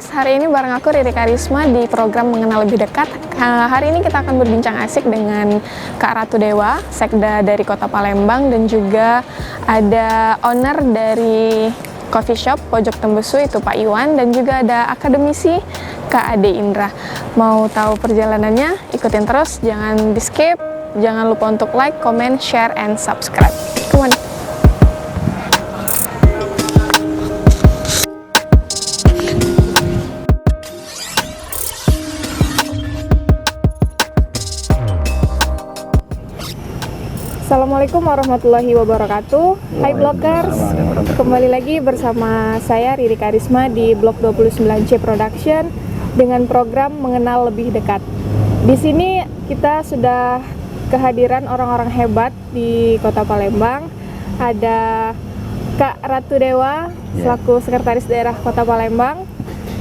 Blogers, hari ini bareng aku Riri Karisma di program Mengenal Lebih Dekat. Hari ini kita akan berbincang asik dengan Kak Ratu Dewa, Sekda dari Kota Palembang, dan juga ada owner dari coffee shop Pojok Tembesu itu Pak Iwan, dan juga ada akademisi Kak Ade Indra. Mau tahu perjalanannya? Ikutin terus, jangan di skip, jangan lupa untuk like, comment, share, and subscribe. Come on. Assalamualaikum warahmatullahi wabarakatuh. Hai Bloggers, kembali lagi bersama saya Riri Karisma di Blog 29C Production dengan program Mengenal Lebih Dekat. Di sini kita sudah kehadiran orang-orang hebat di Kota Palembang. Ada Kak Ratu Dewa selaku Sekretaris Daerah Kota Palembang,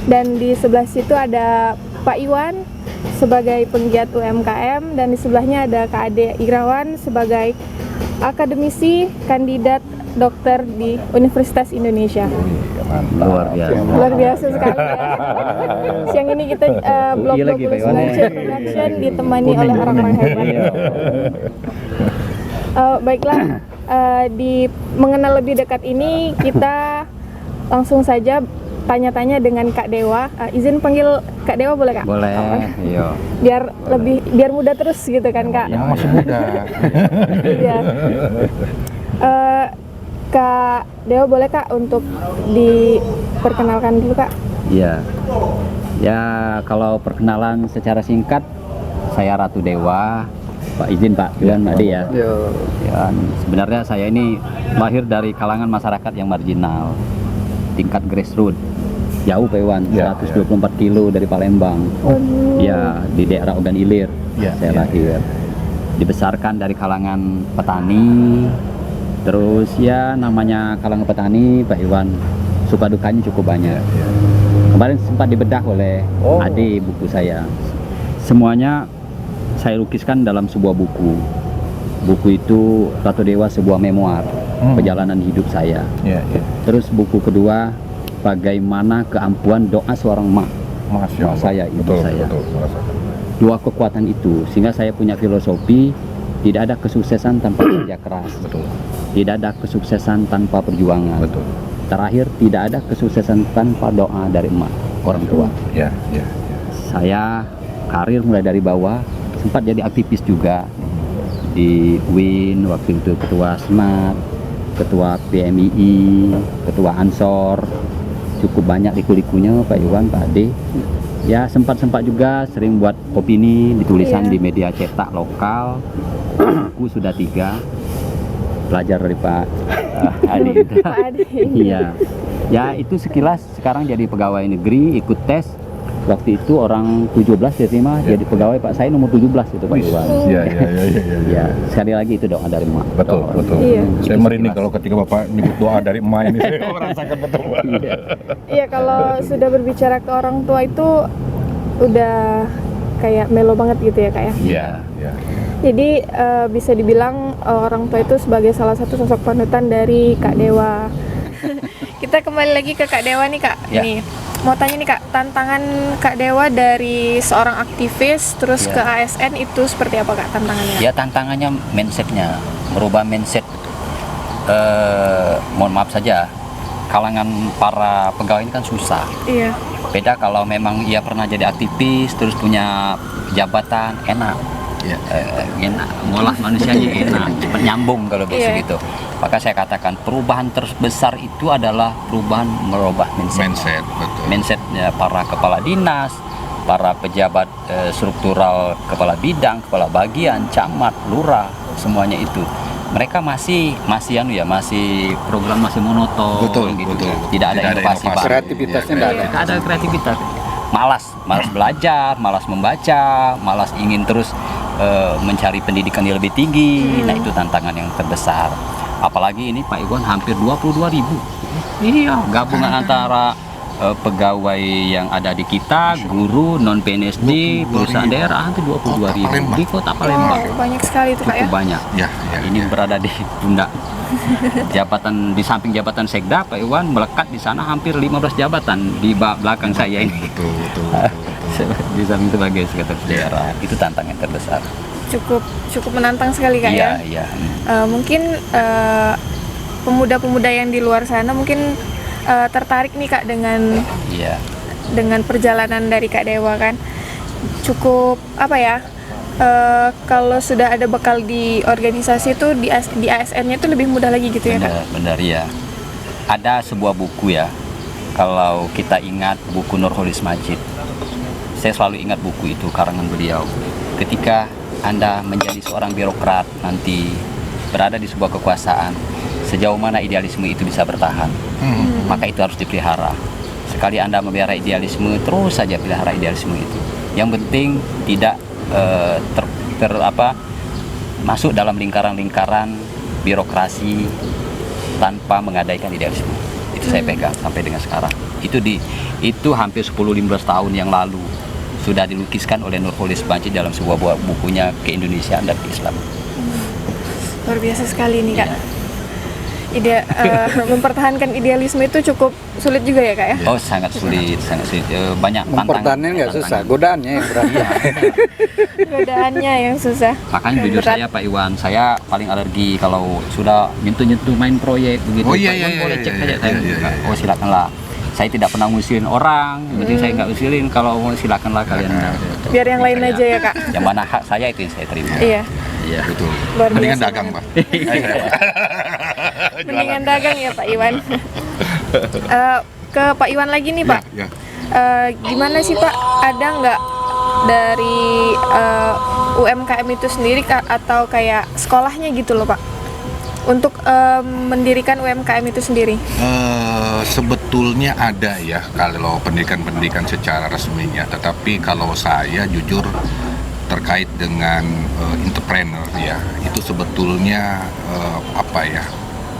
dan di sebelah situ ada Pak Iwan sebagai penggiat UMKM, dan di sebelahnya ada Kak Ade Irawan sebagai akademisi kandidat dokter di Universitas Indonesia. Luar biasa sekali ya. Siang ini kita Blog 29C Production ditemani oleh orang-orang hebat. Baiklah, di Mengenal Lebih Dekat ini kita langsung saja tanya-tanya dengan Kak Dewa. Izin panggil Kak Dewa boleh, Kak? Boleh, iya. Biar muda terus gitu kan, Kak? Yang masih muda. Iya. Kak Dewa boleh, Kak, untuk diperkenalkan dulu, Kak? Iya. Ya, kalau perkenalan secara singkat, saya Ratu Dewa. Pak izin Pak, Iwan Ade ya. Ya, sebenarnya saya ini lahir dari kalangan masyarakat yang marginal, tingkat grassroots. Jauh Pak Iwan, 124 kilo dari Palembang. Ya, di daerah Ogan Ilir saya lahir. Dibesarkan dari kalangan petani. Terus ya namanya kalangan petani Pak Iwan, suka dukanya cukup banyak. Kemarin sempat dibedah oleh Ade buku saya. Semuanya saya lukiskan dalam sebuah buku. Buku itu Ratu Dewa, sebuah memoir perjalanan hidup saya. Terus buku kedua, bagaimana keampuhan doa seorang mak saya, ibu saya. Dua kekuatan itu, sehingga saya punya filosofi, tidak ada kesuksesan tanpa kerja keras. Tidak ada kesuksesan tanpa perjuangan. Terakhir, tidak ada kesuksesan tanpa doa dari emak, orang tua. Saya karir mulai dari bawah, sempat jadi aktivis juga di UIN, waktu itu ketua SMAT, ketua PMII, ketua Ansor, cukup banyak liku-likunya Pak Iwan, Pak Ade. Ya sempat juga sering buat opini, ditulisan di media cetak lokal. Buku sudah 3, belajar dari Pak Ade. Pak Ade. Iya. Ya itu sekilas. Sekarang jadi pegawai negeri, ikut tes. Waktu itu orang 17 diterima jadi pegawai, Pak. Saya nomor 17 itu Pak Iwan. Iya. Sekali lagi itu doa dari emak. Betul. Saya merinding kalau ketika Bapak nyebut doa dari emak ini. Saya merasakan betul. Iya, kalau sudah berbicara ke orang tua itu udah kayak melo banget gitu ya, Kak ya. Iya. Jadi bisa dibilang orang tua itu sebagai salah satu sosok panutan dari Kak Dewa. Kita kembali lagi ke Kak Dewa nih, Kak. Nih, mau tanya nih, Kak, tantangan Kak Dewa dari seorang aktivis terus ke ASN itu seperti apa, Kak, tantangannya? Ya tantangannya mindsetnya, merubah mindset. Mohon maaf saja, kalangan para pegawai ini kan susah. Iya. Beda kalau memang ia pernah jadi aktivis terus punya jabatan, enak. Enak, ngolah manusianya enak, cepat nyambung kalau biasa gitu. Maka saya katakan perubahan terbesar itu adalah perubahan merubah mindset. Mindsetnya para kepala dinas, para pejabat struktural, kepala bidang, kepala bagian, camat, lurah, semuanya itu. Mereka masih program masih monoton gitu. Tidak ada inovasi baru. Kreativitasnya tidak ada kreativitas. Malas belajar, malas membaca, malas ingin terus mencari pendidikan yang lebih tinggi. Nah itu tantangan yang terbesar. Apalagi ini Pak Iwan hampir 22.000. Iya, gabungan antara pegawai yang ada di kita, guru, non PNSD, perusahaan daerah hampir 22.000 di Kota Palembang. Banyak sekali itu, Kak ya. Cukup banyak. Ini berada di pundak Jabatan di samping jabatan Sekda, Pak Iwan melekat di sana hampir 15 jabatan di belakang saya ini. Betul. Di samping sebagai sekretaris daerah, itu tantangan terbesar. Cukup menantang sekali Kak ya. Iya. Mungkin pemuda-pemuda yang di luar sana mungkin tertarik nih Kak dengan perjalanan dari Kak Dewa kan. Cukup apa ya? Kalau sudah ada bekal di organisasi itu di ASN-nya itu lebih mudah lagi gitu ya Kak? Benar ya. Ada sebuah buku ya, kalau kita ingat buku Nurholis Majid, saya selalu ingat buku itu karangan beliau. Ketika Anda menjadi seorang birokrat nanti berada di sebuah kekuasaan, sejauh mana idealisme itu bisa bertahan, maka itu harus dipelihara. Sekali Anda memelihara idealisme, terus saja pelihara idealisme itu. Yang penting tidak masuk dalam lingkaran-lingkaran birokrasi tanpa menggadaikan idealisme. Itu saya pegang sampai dengan sekarang. Itu hampir 10-15 tahun yang lalu sudah dilukiskan oleh Nurholis Majid dalam sebuah bukunya Keindonesiaan dan Islam. Luar biasa sekali nih Kak. Mempertahankan idealisme itu cukup sulit juga ya Kak ya? Oh sangat sulit. Banyak tantangan. Mempertahankan nggak susah, godaannya yang berat. Godaannya yang susah. Makanya jujur saya Pak Iwan, saya paling alergi kalau sudah nyentuh-nyentuh main proyek begitu. Oh iya, Pak Iwan iya, boleh iya, cek iya, saja. iya. Oh silakanlah. Saya tidak pernah ngusilin orang, yang penting saya nggak usilin. Kalau mau silakanlah kalian. Biar yang lain aja ya Kak. Yang mana hak saya itu yang saya terima. Iya. Iya. Betul. Luar Mendingan biasa dagang, banget. Pak. Mendingan dagang ya Pak Iwan. Ke Pak Iwan lagi nih Pak. Ya. Gimana sih Pak? Ada nggak dari UMKM itu sendiri atau kayak sekolahnya gitu loh Pak? Untuk mendirikan UMKM itu sendiri? Sebetulnya ada ya kalau pendidikan secara resminya, tetapi kalau saya jujur terkait dengan entrepreneur ya, itu sebetulnya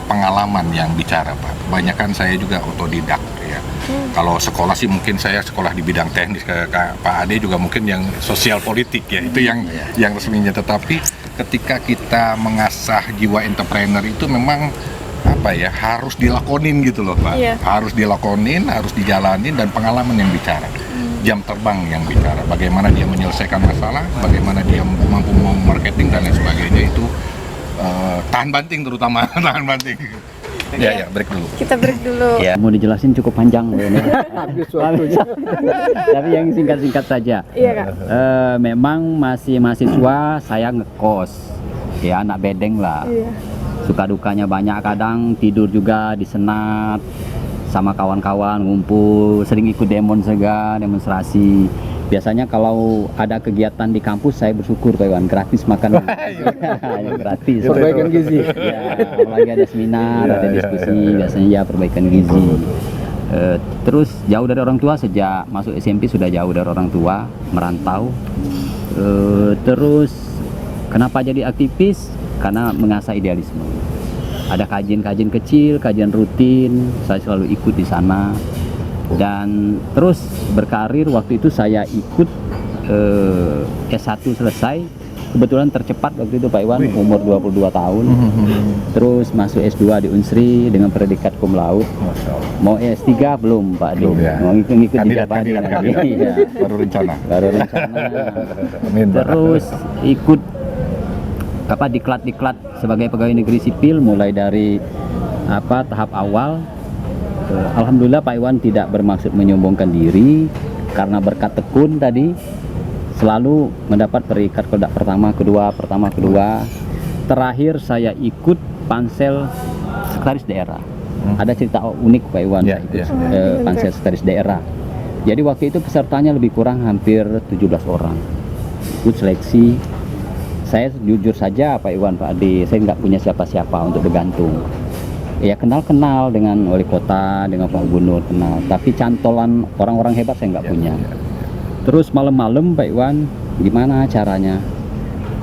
pengalaman yang bicara Pak. Kebanyakan saya juga otodidak ya. Kalau sekolah sih mungkin saya sekolah di bidang teknis, Pak Ade juga mungkin yang sosial politik ya, itu yang resminya. Tetapi ketika kita mengasah jiwa entrepreneur itu memang harus dilakonin gitu loh Pak. Iya. Harus dilakonin, harus dijalanin, dan pengalaman yang bicara. Jam terbang yang bicara. Bagaimana dia menyelesaikan masalah, bagaimana dia mampu marketing dan lain sebagainya, itu tahan banting terutama. Tahan banting. Ya, break dulu. Kita break dulu. Ya, mau dijelasin cukup panjang ini. Habis waktunya. Tapi yang singkat-singkat saja. Iya Kak. Memang masih mahasiswa, saya ngekos. Ya, anak bedeng lah. Iya. Suka dukanya banyak, kadang tidur juga di senat sama kawan-kawan ngumpul, sering ikut demonstrasi. Biasanya kalau ada kegiatan di kampus saya bersyukur Pak Iwan, gratis makan. Gratis. Perbaikan gizi. Ya, apalagi ada seminar, ada diskusi, biasanya ya perbaikan gizi. Terus jauh dari orang tua, sejak masuk SMP sudah jauh dari orang tua, merantau. Terus kenapa jadi aktivis? Karena mengasah idealisme. Ada kajian-kajian kecil, kajian rutin, saya selalu ikut di sana. Dan terus berkarir, waktu itu saya ikut S1 selesai, kebetulan tercepat waktu itu Pak Iwan, umur 22 tahun. Terus masuk S2 di Unsri dengan predikat cum laude. Mau S3 belum Pak Adi, ya. mau ngikut Kandidat. Iya. Baru rencana. Amin, terus ikut diklat sebagai pegawai negeri sipil, mulai dari tahap awal. Alhamdulillah Pak Iwan tidak bermaksud menyombongkan diri, karena berkat tekun tadi selalu mendapat peringkat kodak pertama, kedua. Terakhir saya ikut pansel sekretaris daerah. Ada cerita unik Pak Iwan, pansel sekretaris daerah. Jadi waktu itu pesertanya lebih kurang hampir 17 orang. Ikut seleksi. Saya jujur saja Pak Iwan, Pak Ade, saya nggak punya siapa-siapa untuk bergantung. Ya kenal dengan wali kota, dengan Pak Gubernur kenal, tapi cantolan orang-orang hebat saya nggak punya. Terus malam-malam Pak Iwan, gimana caranya?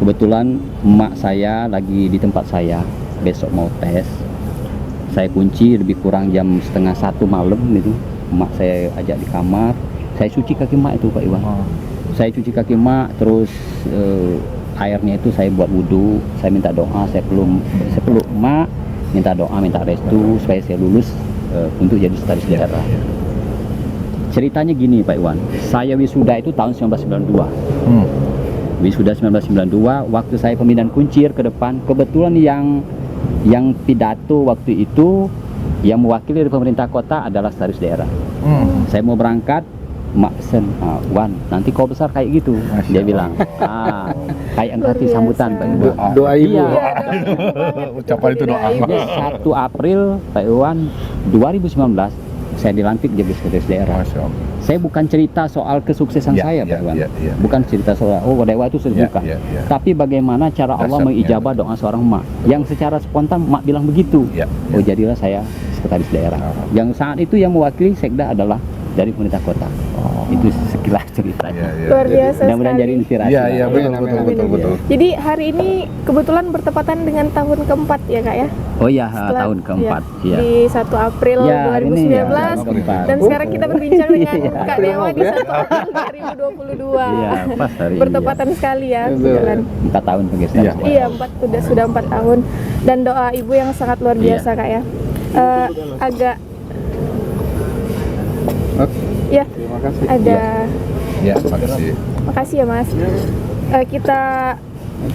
Kebetulan emak saya lagi di tempat saya, besok mau tes. Saya kunci lebih kurang jam 12:30 malam itu. Emak saya ajak di kamar, saya cuci kaki emak itu Pak Iwan. Saya cuci kaki emak, terus airnya itu saya buat wudhu, saya minta doa, saya peluk emak, minta doa, minta restu supaya saya lulus untuk jadi sekretaris daerah. Ceritanya gini Pak Iwan, saya wisuda itu tahun 1992. Wisuda 1992, waktu saya pemindahan kuncir ke depan, kebetulan yang pidato waktu itu yang mewakili dari pemerintah kota adalah sekretaris daerah. Saya mau berangkat, Mak Sen, Wan, nanti kau besar kayak gitu. Dia bilang, kayak angkati sambutan Pak Iwan. Doa ibu. Iya. Ucapan itu doa. 1 April Pak Iwan 2019 saya dilantik jadi sekretaris daerah. Masya Allah. Saya bukan cerita soal kesuksesan Ya, saya ya, Pak Iwan. ya, ya. Bukan cerita soal dewa itu sudah Ya, bukan. ya, ya. Tapi bagaimana cara Allah Dasarnya. mengijabah doa seorang emak yang secara spontan emak bilang begitu. Ya, Oh jadilah saya sekretaris daerah. Yang saat itu yang mewakili sekda adalah dari pemerintah kota. Itu sekilas ceritanya. Luar biasa Mudah-mudahan sekali. jadi inspirasi. Iya, iya, Pak. betul. Jadi hari ini kebetulan bertepatan dengan tahun keempat ya Kak ya? Oh iya, Setelah- tahun keempat. ya, Iya. Di 1 April Ya, hari ini 2019 ya, tahun keempat. dan sekarang kita berbincang dengan Kak Dewa di Iya. 1 April 2022. Iya, pas hari ini. Bertepatan sekali ya kebetulan. 4 tahun sebagai sekretaris daerah. Iya, sudah 4 tahun dan doa ibu yang sangat luar biasa Kak ya. Agak ya Terima kasih. ada Ya, terima kasih. makasih ya Mas. Kita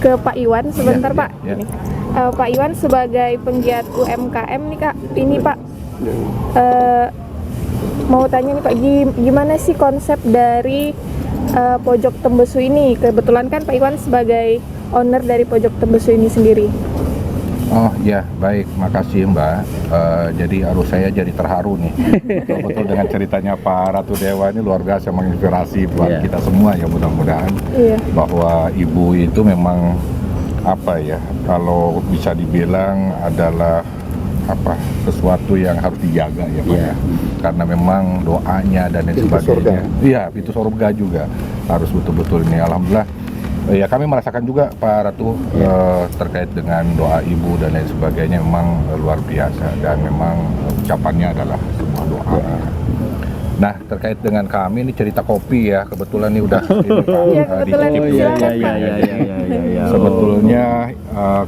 ke Pak Iwan sebentar Ya, Pak. ya. Ini. Pak Iwan sebagai penggiat UMKM nih Kak, ini Pak mau tanya nih Pak, gimana sih konsep dari Pojok Tembesu ini? Kebetulan kan Pak Iwan sebagai owner dari Pojok Tembesu ini sendiri. Oh ya, baik, makasih Mbak. Jadi saya jadi terharu nih. Betul dengan ceritanya Pak Ratu Dewa ini luar biasa menginspirasi buat Iya. kita semua ya, mudah-mudahan Iya. bahwa ibu itu memang apa ya, kalau bisa dibilang adalah sesuatu yang harus dijaga ya Pak Iya. ya. Karena memang doanya dan lain Pintu sebagainya. surga. Iya, pintu surga juga harus betul-betul ini. Alhamdulillah. Ya kami merasakan juga Pak Ratu terkait dengan doa ibu dan lain sebagainya memang luar biasa dan memang ucapannya adalah sebuah doa. Nah terkait dengan kami ini cerita kopi ya, kebetulan ini udah ini Pak, Iya, kebetulan. dicicip Oh, juga. iya, iya, iya. Sebetulnya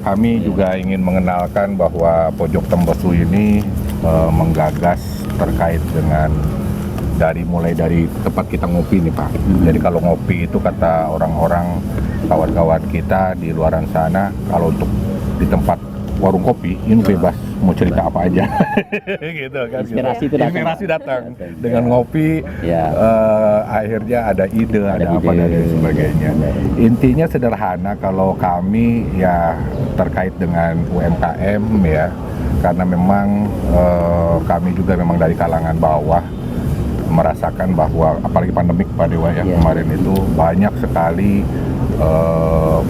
kami juga ingin mengenalkan bahwa Pojok Tembesu ini menggagas terkait dengan mulai dari tempat kita ngopi nih Pak. Jadi kalau ngopi itu kata orang-orang kawan-kawan kita di luaran sana, kalau untuk di tempat warung kopi ini bebas mau cerita apa aja. Gitu kan. Inspirasi itu datang. Inspirasi datang. Dengan ngopi Ya. akhirnya ada ide, ada apa ide. dan lain sebagainya. Intinya sederhana kalau kami ya terkait dengan UMKM ya, karena memang kami juga memang dari kalangan bawah merasakan bahwa apalagi pandemik Pak Dewa ya, kemarin itu banyak sekali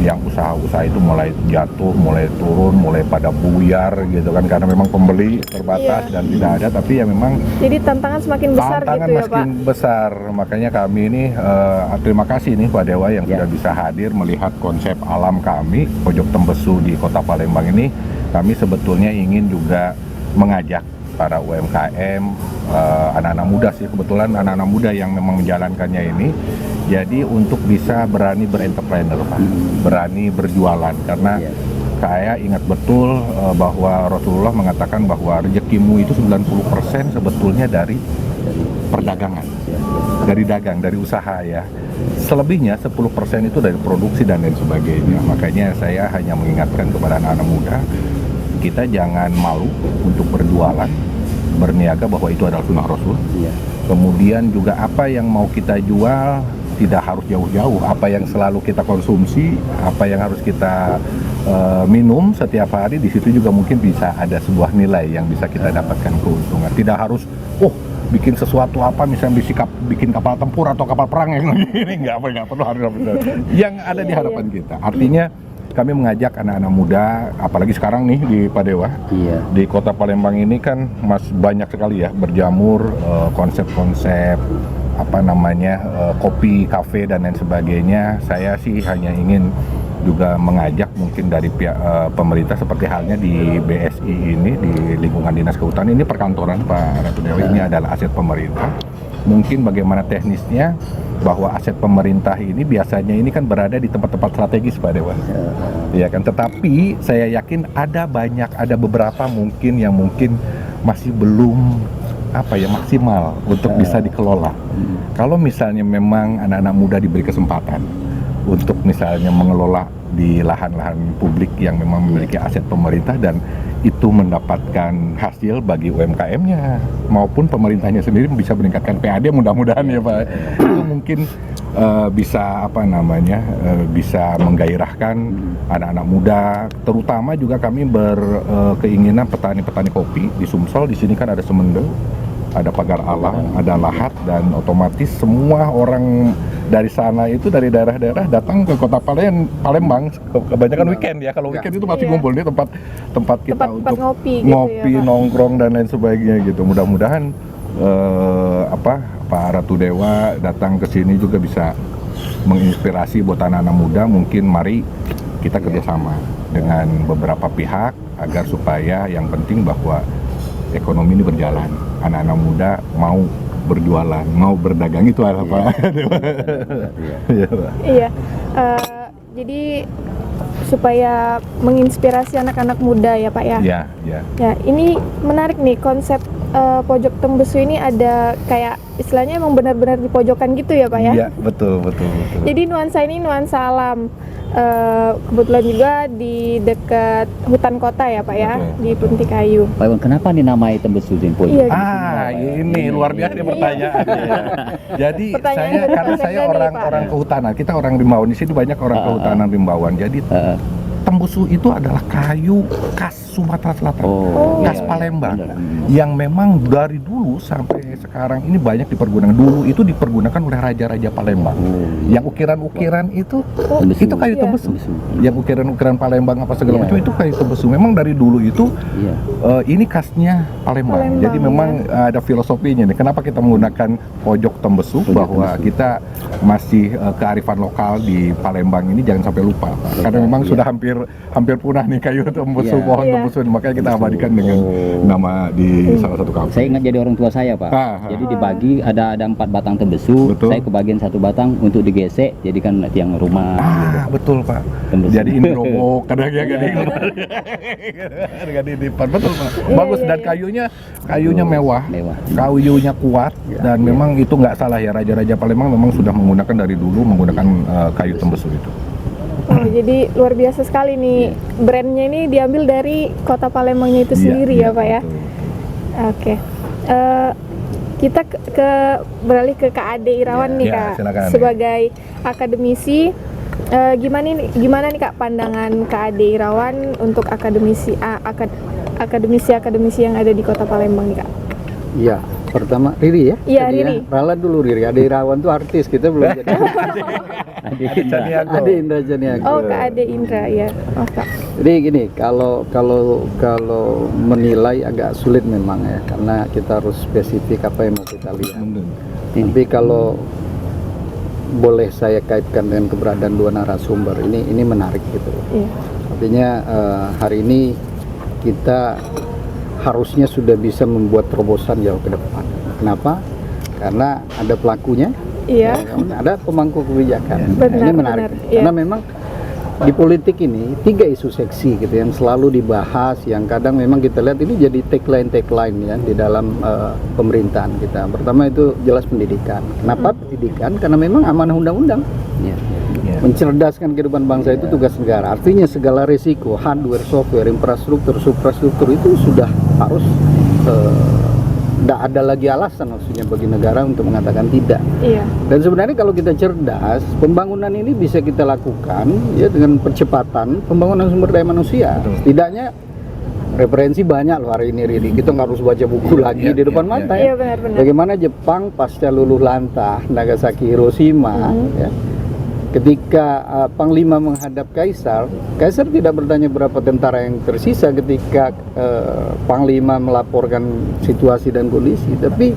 yang usaha-usaha itu mulai jatuh, mulai turun, mulai pada buyar gitu kan, karena memang pembeli terbatas dan tidak ada, tapi ya memang Jadi tantangan semakin besar tantangan gitu ya makin Pak. besar. Makanya kami ini terima kasih nih Pak Dewa yang sudah bisa hadir melihat konsep alam kami Pojok Tembesu di Kota Palembang ini. Kami sebetulnya ingin juga mengajak para UMKM, anak-anak muda sih, kebetulan anak-anak muda yang memang menjalankannya ini, jadi untuk bisa berani berentrepreneur Pak, berani berjualan, karena saya ingat betul bahwa Rasulullah mengatakan bahwa rezekimu itu 90% sebetulnya dari perdagangan, dari dagang, dari usaha ya. Selebihnya 10% itu dari produksi dan lain sebagainya. Makanya saya hanya mengingatkan kepada anak-anak muda, kita jangan malu untuk berjualan, berniaga, bahwa itu adalah sunnah Rasul. Kemudian juga apa yang mau kita jual tidak harus jauh-jauh, apa yang selalu kita konsumsi, apa yang harus kita minum setiap hari, di situ juga mungkin bisa ada sebuah nilai yang bisa kita dapatkan keuntungan. Tidak harus bikin sesuatu apa, misalnya bikin kapal tempur atau kapal perang yang ini nggak perlu harus yang ada di hadapan kita. Artinya kami mengajak anak-anak muda, apalagi sekarang nih di Pak Dewa, di Kota Palembang ini kan banyak sekali ya berjamur konsep-konsep kopi, kafe dan lain sebagainya. Saya sih hanya ingin juga mengajak mungkin dari pihak pemerintah, seperti halnya di BSI ini, di lingkungan Dinas Kehutanan ini, perkantoran Pak Ratu Dewa ini adalah aset pemerintah. Mungkin bagaimana teknisnya bahwa aset pemerintah ini biasanya ini kan berada di tempat-tempat strategis Pak Dewa. Ya kan, tetapi saya yakin ada beberapa mungkin yang mungkin masih belum maksimal untuk bisa dikelola. Kalau misalnya memang anak-anak muda diberi kesempatan untuk misalnya mengelola di lahan-lahan publik yang memang memiliki aset pemerintah dan itu mendapatkan hasil bagi UMKM-nya maupun pemerintahnya sendiri bisa meningkatkan PAD, mudah-mudahan ya Pak, itu mungkin bisa bisa menggairahkan anak-anak muda, terutama juga kami berkeinginan petani-petani kopi di Sumsel. Di sini kan ada Semendel, ada Pagar Alam, ada Lahat, dan otomatis semua orang dari sana itu dari daerah-daerah datang ke kota Palembang, kebanyakan weekend ya. Kalau weekend itu masih ngumpul di tempat kita untuk ngopi gitu ya, nongkrong dan lain sebagainya gitu. Mudah-mudahan Pak Ratu Dewa datang ke sini juga bisa menginspirasi buat anak-anak muda. Mungkin mari kita kerjasama dengan beberapa pihak agar supaya yang penting bahwa ekonomi ini berjalan. Anak-anak muda mau berjualan, mau berdagang itu apa? Iya. Jadi supaya menginspirasi anak-anak muda ya Pak ya. Iya. Ya, ini menarik nih konsep pojok Tembesu ini ada kayak istilahnya emang benar-benar di pojokan gitu ya Pak ya. Iya, betul. Jadi nuansa ini nuansa alam. Kebetulan juga di dekat hutan kota ya Pak ya, di Punti Kayu. Pak Iwan, kenapa dinamai Tembesu Tempo? Iya. Ini luar biasa pertanyaan. Jadi karena saya orang kehutanan, kita orang Rimbawan, di sini banyak orang kehutanan Rimbawan. Jadi Tembesu itu adalah kayu khas Sumatera Selatan, khas Palembang, yang memang dari dulu sampai sekarang ini banyak dipergunakan. Dulu itu dipergunakan oleh raja-raja Palembang. Yang ukiran-ukiran itu kayu Tembesu. Yang ukiran-ukiran Palembang apa segala macam itu kayu Tembesu. Memang dari dulu itu ini khasnya Palembang. Jadi memang ada filosofinya nih. Kenapa kita menggunakan pojok Tembesu? Bahwa kita masih kearifan lokal di Palembang ini jangan sampai lupa, Pak. Karena memang sudah hampir punah nih kayu Tembesu, pohon Tembesu. Makanya kita abadikan dengan nama di salah satu kampung. Saya ingat jadi orang tua saya Pak. Jadi dibagi ada 4 batang Tembesu. Betul. Saya kebagian 1 batang untuk digesek, jadikan tiang rumah. Betul Pak. Tembesu. Jadi ini robok, kadang-kadang betul Pak. Bagus dan kayunya mewah. Kayunya kuat dan memang itu nggak salah ya, raja-raja Palembang memang sudah menggunakan dari dulu kayu Tembesu itu. Jadi luar biasa sekali nih, brandnya ini diambil dari kota Palembangnya itu sendiri ya Pak ya. Oke. Kita beralih ke Kak Ade Irawan nih Kak, silakan, sebagai akademisi. Gimana nih Kak pandangan Kak Ade Irawan untuk akademisi yang ada di kota Palembang nih Kak? Iya, pertama Riri ya? Iya, Riri. Ralat dulu Riri, Ade Irawan tuh artis, kita belum jadi. Ade Indra Janiago. Oh, Kak Ade Indra ya. Oh, Kak. Jadi gini, kalau menilai agak sulit memang ya, karena kita harus spesifik apa yang mau kita lihat. Tapi kalau boleh saya kaitkan dengan keberadaan 2 narasumber ini menarik gitu. Iya. Artinya hari ini kita harusnya sudah bisa membuat terobosan jauh ke depan. Kenapa? Karena ada pelakunya, ada pemangku kebijakan. Benar, ini menarik. Karena memang di politik ini 3 isu seksi gitu yang selalu dibahas, yang kadang memang kita lihat ini jadi tagline ya di dalam pemerintahan kita. Pertama itu jelas pendidikan. Kenapa pendidikan? Karena memang amanah undang-undang. Mencerdaskan kehidupan bangsa itu tugas negara. Artinya segala risiko, hardware, software, infrastruktur, suprastruktur itu sudah harus tidak ada lagi alasan maksudnya bagi negara untuk mengatakan tidak. Dan sebenarnya kalau kita cerdas, pembangunan ini bisa kita lakukan ya dengan percepatan pembangunan sumber daya manusia. Setidaknya referensi banyak loh hari ini Riri. Kita nggak harus baca buku lagi di depan mata ya. Bagaimana Jepang pasca luluh lantah Nagasaki, Hiroshima ya. Ketika Panglima menghadap Kaisar tidak bertanya berapa tentara yang tersisa ketika Panglima melaporkan situasi dan kondisi, tapi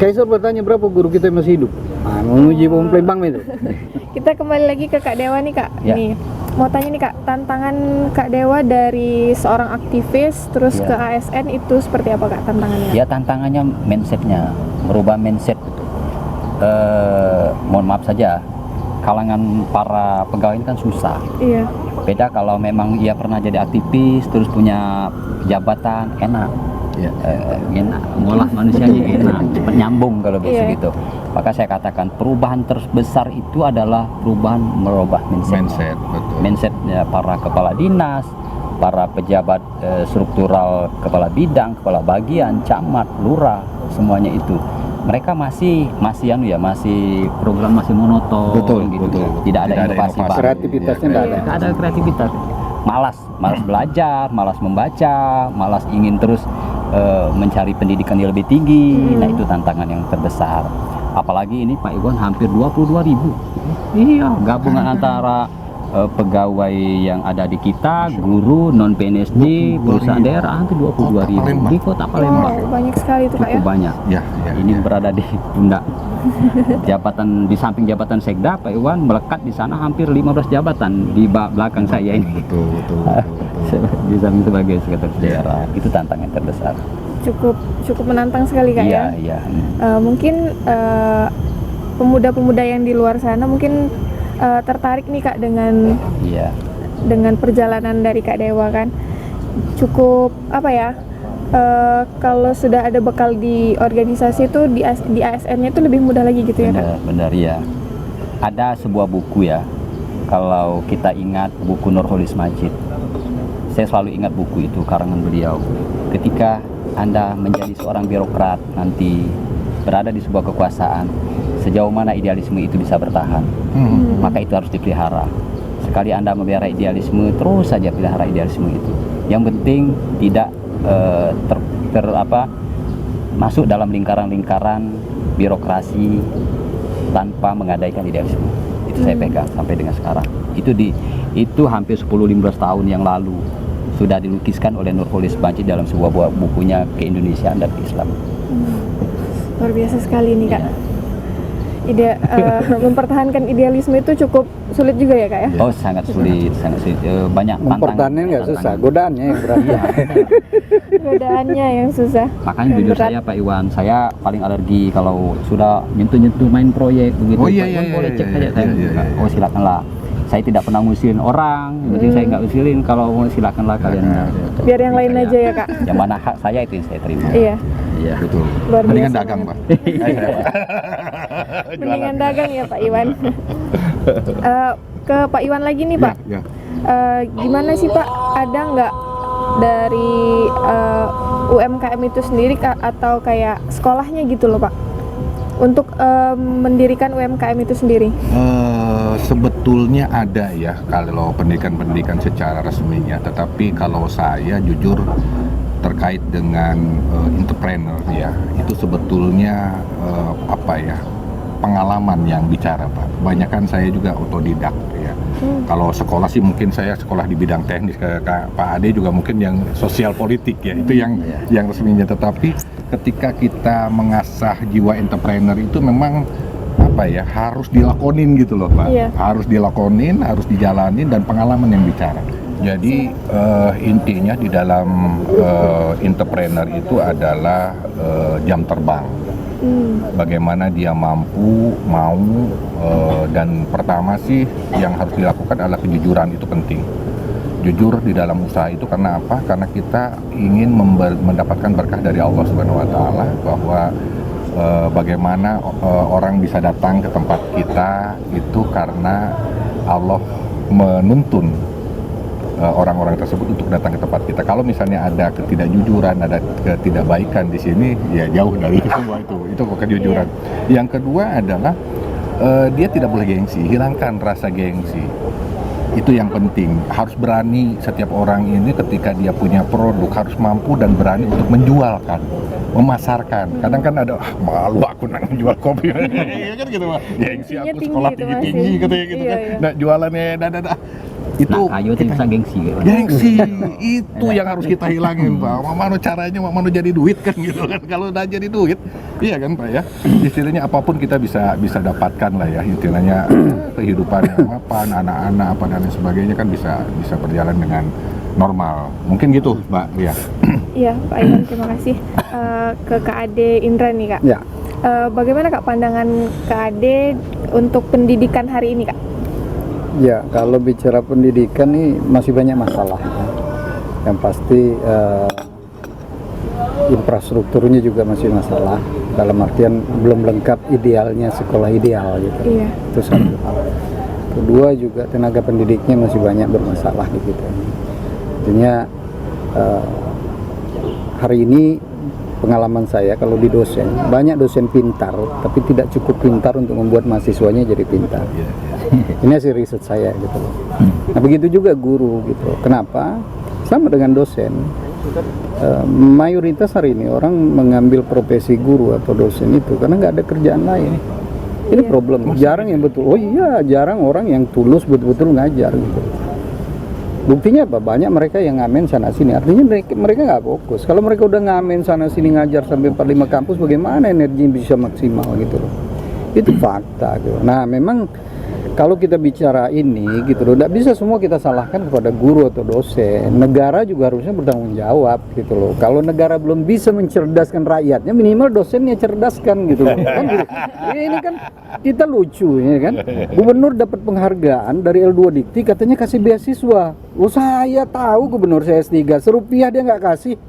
Kaisar bertanya berapa guru kita yang masih hidup. Menguji bom Palembang itu. Kita kembali lagi ke Kak Dewa nih Kak. Nih, mau tanya nih Kak, tantangan Kak Dewa dari seorang aktivis terus ke ASN itu seperti apa Kak tantangannya? Ya tantangannya mindsetnya, merubah mindset. mohon maaf saja, kalangan para pegawai ini kan susah. Iya. Beda kalau memang ia pernah jadi aktivis, terus punya jabatan, enak. Enak, ngolah manusianya enak, cepat nyambung kalau bisa Iya. gitu. Maka saya katakan perubahan terbesar itu adalah perubahan merubah mindset. Betul. Mindsetnya para kepala dinas, para pejabat struktural, kepala bidang, kepala bagian, camat, lurah, semuanya itu. Mereka masih program masih monoton, gitu. Tidak ada inovasi baru. Kreativitasnya nggak ada. Nggak ada kreativitas. Malas belajar, malas membaca, malas ingin terus mencari pendidikan yang lebih tinggi. Nah, itu tantangan yang terbesar. Apalagi ini Pak Iwan hampir 22.000. Iya, gabungan antara pegawai yang ada di kita, guru, non PNSD, perusahaan daerah hampir 22.000 di Kota Palembang. Wow, banyak sekali itu Pak ya. Cukup banyak. Ini berada di pundak jabatan, di samping jabatan Sekda, Pak Iwan melekat di sana hampir 15 jabatan di belakang saya ini. Betul. Di samping sebagai sekretaris daerah, itu tantangan terbesar. Cukup menantang sekali Kak ya. Iya. Mungkin pemuda-pemuda yang di luar sana mungkin tertarik nih Kak dengan perjalanan dari Kak Dewa kan. Cukup apa ya? Kalau sudah ada bekal di organisasi itu di ASN-nya itu lebih mudah lagi gitu ya Kak. Benar ya. Ada sebuah buku ya. Kalau kita ingat buku Nurholis Majid. Saya selalu ingat buku itu karangan beliau. Ketika Anda menjadi seorang birokrat nanti berada di sebuah kekuasaan, sejauh mana idealisme itu bisa bertahan, maka itu harus dipelihara. Sekali Anda memelihara idealisme, terus saja pelihara idealisme itu. Yang penting tidak masuk dalam lingkaran-lingkaran birokrasi tanpa menggadaikan idealisme. Itu saya pegang sampai dengan sekarang. Itu hampir 10-15 tahun yang lalu sudah dilukiskan oleh Nurholis Majid dalam sebuah bukunya Keindonesiaan dan Islam. Luar biasa sekali nih Kak. Mempertahankan idealisme itu cukup sulit juga ya Kak ya? Oh, sangat sulit. Banyak Mempertahankan nggak susah, godaannya yang berat. Godaannya yang susah. Makanya jujur saya Pak Iwan, saya paling alergi kalau sudah nyentuh-nyentuh main proyek begitu. Oh iya, Pak Iwan iya, boleh iya, cek iya, saja. iya. Oh silakanlah. Saya tidak pernah ngusilin orang, berarti saya nggak usilin. Kalau mau silakanlah kalian. Biar yang lain aja ya Kak. Yang mana hak saya itu yang saya terima. Iya. Iya. Betul. Luar Mendingan biasa dagang, Pak. Mendingan dagang ya Pak Iwan. Ke Pak Iwan lagi nih Pak. Ya. Gimana sih Pak? Ada nggak dari UMKM itu sendiri atau kayak sekolahnya gitu loh Pak? Untuk mendirikan UMKM itu sendiri? Sebetulnya ada ya kalau pendidikan secara resminya, tetapi kalau saya jujur terkait dengan entrepreneur ya, itu sebetulnya pengalaman yang bicara Pak. Banyakan saya juga otodidak ya. Kalau sekolah sih mungkin saya sekolah di bidang teknis, Pak Ade juga mungkin yang sosial politik ya, itu yang resminya. Tetapi ketika kita mengasah jiwa entrepreneur itu memang harus dilakonin gitu loh Pak. Iya. Harus dilakonin, harus dijalanin, dan pengalaman yang bicara. Jadi intinya di dalam entrepreneur itu adalah jam terbang. Bagaimana dia mampu, mau, dan pertama sih yang harus dilakukan adalah kejujuran, itu penting. Jujur di dalam usaha itu karena apa? Karena kita ingin mendapatkan berkah dari Allah Subhanahu wa taala, bahwa bagaimana orang bisa datang ke tempat kita itu karena Allah menuntun orang-orang tersebut untuk datang ke tempat kita. Kalau misalnya ada ketidakjujuran, ada ketidakbaikan di sini, ya jauh dari semua itu kejujuran. Yang kedua adalah dia tidak boleh gengsi, hilangkan rasa gengsi. Itu yang penting, harus berani. Setiap orang ini ketika dia punya produk harus mampu dan berani untuk menjualkan, memasarkan. Kadang kan ada malu aku nang jual kopi. Iya kan gitu Pak. Gengsi aku sekolah tinggi-tinggi katanya gitu kan. Nah, jualannya itu ayo kita bisa gengsi gitu. Gengsi itu yang harus kita hilangin Pak. Mana caranya mana jadi duit kan gitu kan. Kalau udah jadi duit, iya kan Pak ya. Istilahnya apapun kita bisa dapatkan lah ya. Istilahnya kehidupan mapan, anak-anak apa dan lain sebagainya kan bisa berjalan dengan normal. Mungkin gitu Mbak Lia. Iya Pak Iwan, terima kasih. Ke Kak Ade Indra nih Kak. Ya. Bagaimana Kak pandangan Kak Ade untuk pendidikan hari ini Kak? Ya, kalau bicara pendidikan nih masih banyak masalah. Yang pasti infrastrukturnya juga masih masalah. Dalam artian belum lengkap idealnya sekolah ideal gitu. Iya. Itu satu hal. Kedua juga tenaga pendidiknya masih banyak bermasalah di kita. Artinya hari ini pengalaman saya kalau di dosen, banyak dosen pintar tapi tidak cukup pintar untuk membuat mahasiswanya jadi pintar. Ini hasil riset saya gitu loh. Nah begitu juga guru gitu. Kenapa? Sama dengan dosen. Mayoritas hari ini orang mengambil profesi guru atau dosen itu karena nggak ada kerjaan lain. Ini problem. Jarang yang betul. Oh iya, jarang orang yang tulus betul-betul ngajar gitu. Buktinya apa? Banyak mereka yang ngamen sana sini. Artinya mereka nggak fokus. Kalau mereka udah ngamen sana sini ngajar sampai 4-5 kampus, bagaimana energi bisa maksimal gitu loh. Itu fakta gitu. Nah memang kalau kita bicara ini gitu loh, tidak bisa semua kita salahkan kepada guru atau dosen. Negara juga harusnya bertanggung jawab gitu loh. Kalau negara belum bisa mencerdaskan rakyatnya, minimal dosennya cerdaskan gitu loh. Kan gitu. Ini kan kita lucu ya kan. Gubernur dapat penghargaan dari L2 Dikti, katanya kasih beasiswa. Oh saya tahu gubernur saya S3, serupiah dia nggak kasih.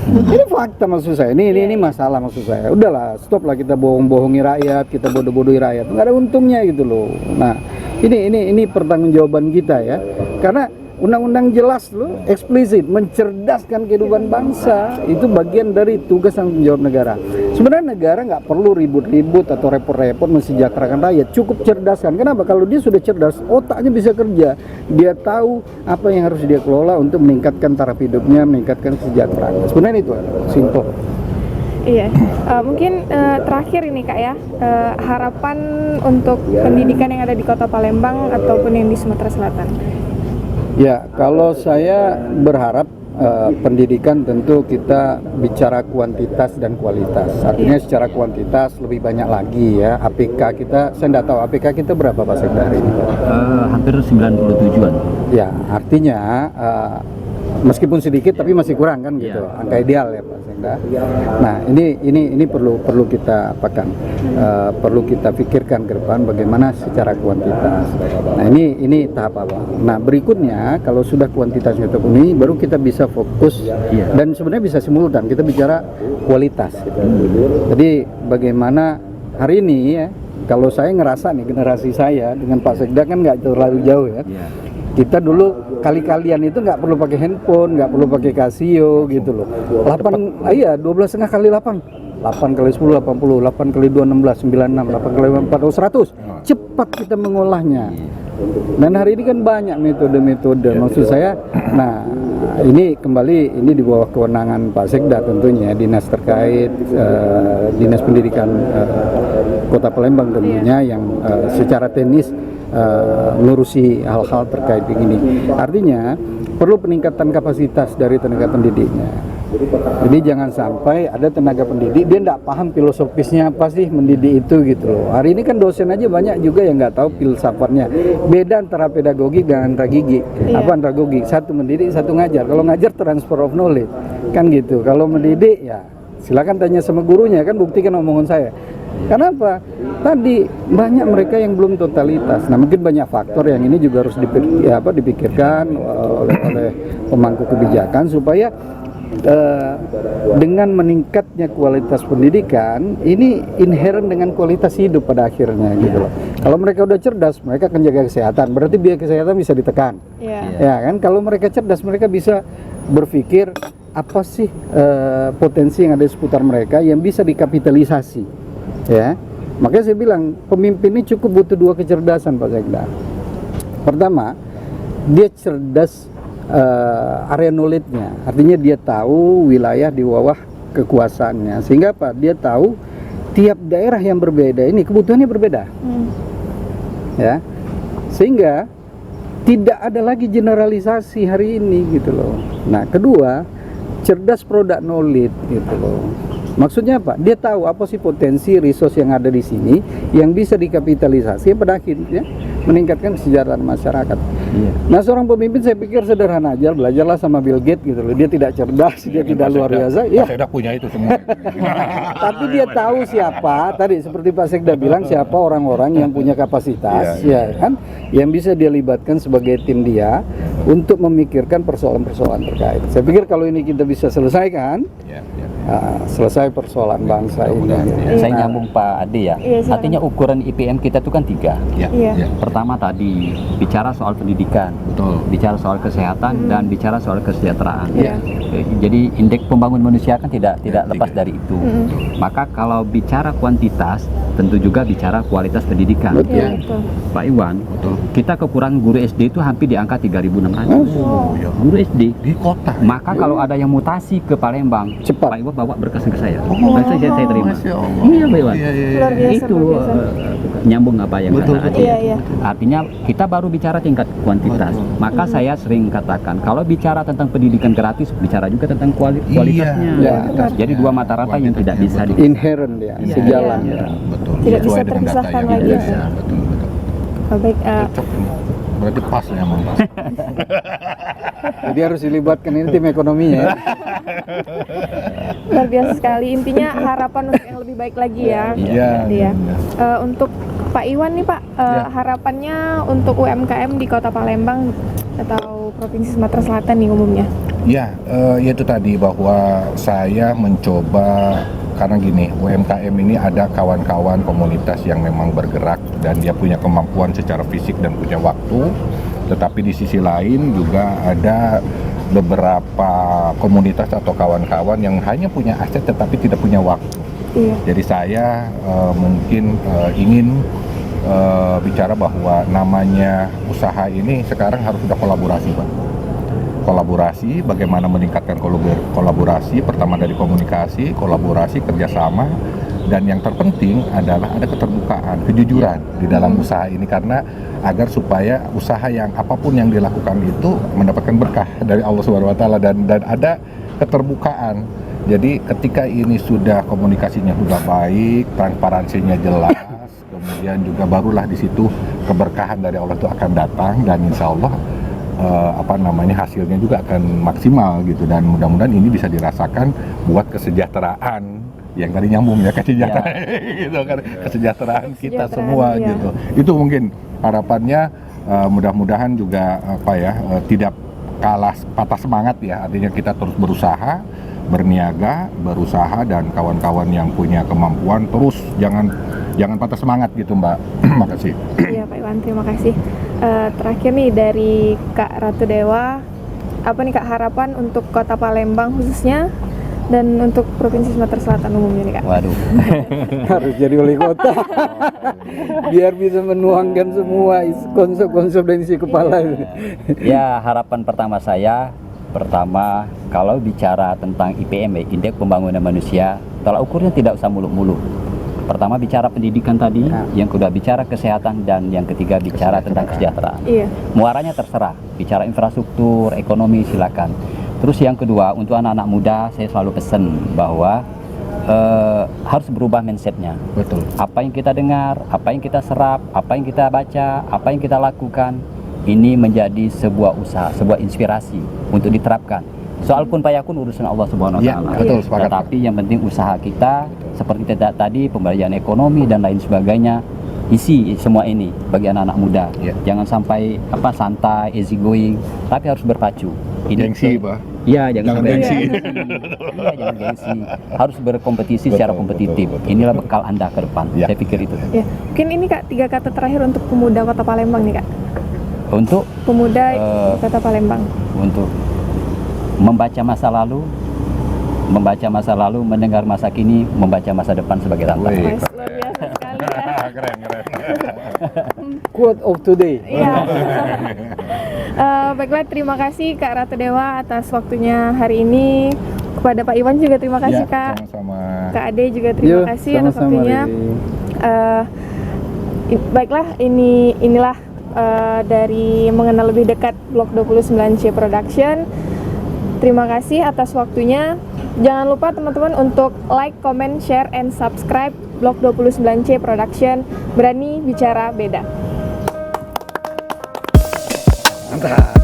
Ini fakta maksud saya. Ini masalah maksud saya. Udahlah, stop lah kita bohong-bohongi rakyat, kita bodoh-bodohi rakyat. Nggak ada untungnya gitu loh. Nah, ini pertanggungjawaban kita ya. Karena undang-undang jelas loh, eksplisit mencerdaskan kehidupan bangsa. Itu bagian dari tugas tanggung jawab negara. Sebenarnya negara nggak perlu ribut-ribut atau repot-repot mensejahterakan rakyat. Cukup cerdaskan. Kenapa? Kalau dia sudah cerdas, otaknya bisa kerja. Dia tahu apa yang harus dia kelola untuk meningkatkan taraf hidupnya, meningkatkan kesejahteraan. Sebenarnya itu simple. Iya, mungkin terakhir ini Kak ya, harapan untuk pendidikan yang ada di Kota Palembang ataupun yang di Sumatera Selatan. Ya, kalau saya berharap pendidikan tentu kita bicara kuantitas dan kualitas. Artinya secara kuantitas lebih banyak lagi ya. APK kita, saya tidak tahu APK kita berapa Pak Sekda hari ini? Hampir 97-an. Ya, artinya meskipun sedikit tapi masih kurang kan gitu. Angka ideal ya Pak Sekda. Nah, ini perlu kita apakan? Perlu kita pikirkan ke depan bagaimana secara kuantitas. Nah, ini tahap awal. Nah, berikutnya kalau sudah kuantitasnya terpenuhi baru kita bisa fokus dan sebenarnya bisa simultan kita bicara kualitas gitu. Jadi bagaimana hari ini ya, kalau saya ngerasa nih generasi saya dengan Pak Sekda kan nggak terlalu jauh ya. Kita dulu kali-kalian itu nggak perlu pakai handphone, nggak perlu pakai Casio gitu loh. 12,5 kali 8. 8 kali 10, 80, 8 kali 2, 16, 96, 8 kali 4, 100. Cepat kita mengolahnya. Dan hari ini kan banyak metode-metode. Maksud saya, nah ini kembali ini di bawah kewenangan Pak Sekda tentunya, dinas terkait, dinas pendidikan Kota Palembang tentunya yang secara teknis ngurusi hal-hal terkait ini. Artinya perlu peningkatan kapasitas dari tenaga pendidiknya. Jadi jangan sampai ada tenaga pendidik dia tidak paham filosofisnya apa sih mendidik itu gitu loh. Hari ini kan dosen aja banyak juga yang nggak tahu filsafatnya. Beda antara pedagogik dan andragogik. Apa andragogik? Satu mendidik, satu ngajar. Kalau ngajar transfer of knowledge kan gitu. Kalau mendidik ya silakan tanya sama gurunya, kan buktikan omongan saya. Kenapa? Tadi banyak mereka yang belum totalitas. Nah mungkin banyak faktor yang ini juga harus dipikirkan oleh pemangku kebijakan supaya dengan meningkatnya kualitas pendidikan ini inherent dengan kualitas hidup pada akhirnya gitu loh. Kalau mereka udah cerdas, mereka akan jaga kesehatan. Berarti biaya kesehatan bisa ditekan. Ya kan? Kalau mereka cerdas, mereka bisa berpikir apa sih potensi yang ada di seputar mereka yang bisa dikapitalisasi. Ya, makanya saya bilang pemimpin ini cukup butuh dua kecerdasan Pak Sekda. Pertama, dia cerdas area knowledge-nya, artinya dia tahu wilayah di bawah kekuasaannya, sehingga apa? Dia tahu tiap daerah yang berbeda ini kebutuhannya berbeda, ya, sehingga tidak ada lagi generalisasi hari ini gitu loh. Nah, kedua, cerdas product knowledge gitu loh. Maksudnya apa? Dia tahu apa sih potensi resource yang ada di sini yang bisa dikapitalisasi pada akhirnya meningkatkan kesejahteraan masyarakat. Iya. Nah, seorang pemimpin saya pikir sederhana aja, belajarlah sama Bill Gates gitu loh. Dia tidak cerdas, dia tidak luar biasa. Pak Iya. Sekda punya itu semua. Tapi dia tahu siapa, tadi seperti Pak Sekda bilang, siapa orang-orang yang punya kapasitas, ya kan, yang bisa dia libatkan sebagai tim dia untuk memikirkan persoalan-persoalan terkait. Saya pikir kalau ini kita bisa selesaikan, Ya. selesai persoalan bangsa ini. Saya nyambung Pak Ade ya. Iya, silakan. Artinya ukuran IPM kita itu kan 3. Ya. Iya. Ya. Pertama tadi bicara soal pendidikan, Betul. bicara soal kesehatan dan bicara soal kesejahteraan. Iya. Jadi indeks pembangunan manusia kan tidak lepas dari itu. Maka kalau bicara kuantitas, tentu juga bicara kualitas pendidikan. Iya, betul. Pak Iwan, kita kekurangan guru SD itu hampir di angka 3.600. Oh. Ya. Guru SD. Di kota. Maka kalau ada yang mutasi ke Palembang, Cepat. Pak Iwan bawa berkas ke saya. Saya terima. Masya Allah. Iya, Pak Iwan. Luar biasa, Itu luar biasa. nyambung apa yang Betul, kata betul. Ade. Iya. Artinya kita baru bicara tingkat kuantitas. Maka saya sering katakan kalau bicara tentang pendidikan gratis, bicara juga tentang kualitasnya. Iya, kualitasnya. Jadi dua mata rantai yang tidak bisa di Inherent ya, Iya. sejalan. Iya. Ya. Betul. Tidak Sesuai bisa dengan data terpisahkan yang lagi. ada. Ya, betul. Oh, baik. Cocok ini. Berarti pas ya, Mang. Jadi harus dilibatkan ini tim ekonominya ya. Luar biasa sekali. Intinya harapan untuk yang lebih baik lagi ya. Iya. Iya. Untuk Pak Iwan nih Pak, harapannya untuk UMKM di Kota Palembang atau Provinsi Sumatera Selatan nih umumnya. Ya, itu tadi bahwa saya mencoba, karena gini, UMKM ini ada kawan-kawan komunitas yang memang bergerak dan dia punya kemampuan secara fisik dan punya waktu, tetapi di sisi lain juga ada beberapa komunitas atau kawan-kawan yang hanya punya aset tetapi tidak punya waktu. Iya. Jadi saya mungkin ingin bicara bahwa namanya usaha ini sekarang harus sudah kolaborasi, Pak. Kolaborasi, bagaimana meningkatkan kolaborasi, pertama dari komunikasi, kolaborasi, kerjasama, dan yang terpenting adalah ada keterbukaan, kejujuran di dalam usaha ini, karena agar supaya usaha yang apapun yang dilakukan itu mendapatkan berkah dari Allah SWT dan ada keterbukaan. Jadi ketika ini sudah komunikasinya sudah baik, transparansinya jelas, kemudian juga barulah di situ keberkahan dari Allah itu akan datang dan insya Allah hasilnya juga akan maksimal gitu, dan mudah-mudahan ini bisa dirasakan buat kesejahteraan yang tadi nyambung ya, kesejahteraan gitu kan, kesejahteraan kita semua iya. gitu. Itu mungkin harapannya, mudah-mudahan juga tidak kalah patah semangat ya, artinya kita terus berusaha, berniaga, berusaha, dan kawan-kawan yang punya kemampuan terus jangan patah semangat gitu, Mbak. Makasih. Iya Pak Iwan, terima kasih. Terakhir nih dari Kak Ratu Dewa, apa nih Kak harapan untuk Kota Palembang khususnya dan untuk Provinsi Sumatera Selatan umumnya nih Kak? Waduh. Harus jadi wali kota biar bisa menuangkan semua konsep-konsep dan isi kepala. Ya, harapan pertama saya, kalau bicara tentang IPM, Indeks Pembangunan Manusia, tolak ukurnya tidak usah muluk-muluk. Pertama bicara pendidikan tadi, yang kedua bicara kesehatan, dan yang ketiga bicara tentang kesejahteraan. Iya. Muaranya terserah, bicara infrastruktur, ekonomi silakan. Terus yang kedua, untuk anak-anak muda saya selalu pesan bahwa harus berubah mindsetnya. Betul. Apa yang kita dengar, apa yang kita serap, apa yang kita baca, apa yang kita lakukan, ini menjadi sebuah usaha, sebuah inspirasi untuk diterapkan. Soal kun payakun urusan Allah Subhanahu wa Ya, taala. betul, sepakat. Tetapi yang penting usaha kita, seperti tadi pemberdayaan ekonomi dan lain sebagainya, isi semua ini bagi anak-anak muda. Ya. Jangan sampai santai, easy going, tapi harus berpacu. Gengsi, Pak. Iya, jangan gengsi. Iya, jangan gengsi. Harus berkompetisi secara kompetitif. Inilah bekal Anda ke depan. Ya. Saya pikir itu. Ya, mungkin ini Kak 3 kata terakhir untuk pemuda Kota Palembang nih Kak. Untuk Pemuda Kota Palembang. untuk membaca masa lalu, mendengar masa kini, membaca masa depan sebagai tantangan. Wih. Wes, luar biasa sekali ya. Keren. Quote of today. Iya. Baiklah, terima kasih Kak Ratu Dewa atas waktunya hari ini. Kepada Pak Iwan juga terima kasih Ya, Kak. sama-sama. Kak Ade juga terima kasih atas sama-sama, waktunya. Riri. Baiklah, inilah dari mengenal lebih dekat Blok 29C Production. Terima kasih atas waktunya. Jangan lupa teman-teman untuk like, comment, share, and subscribe Blok 29C Production. Berani bicara beda. Mantap.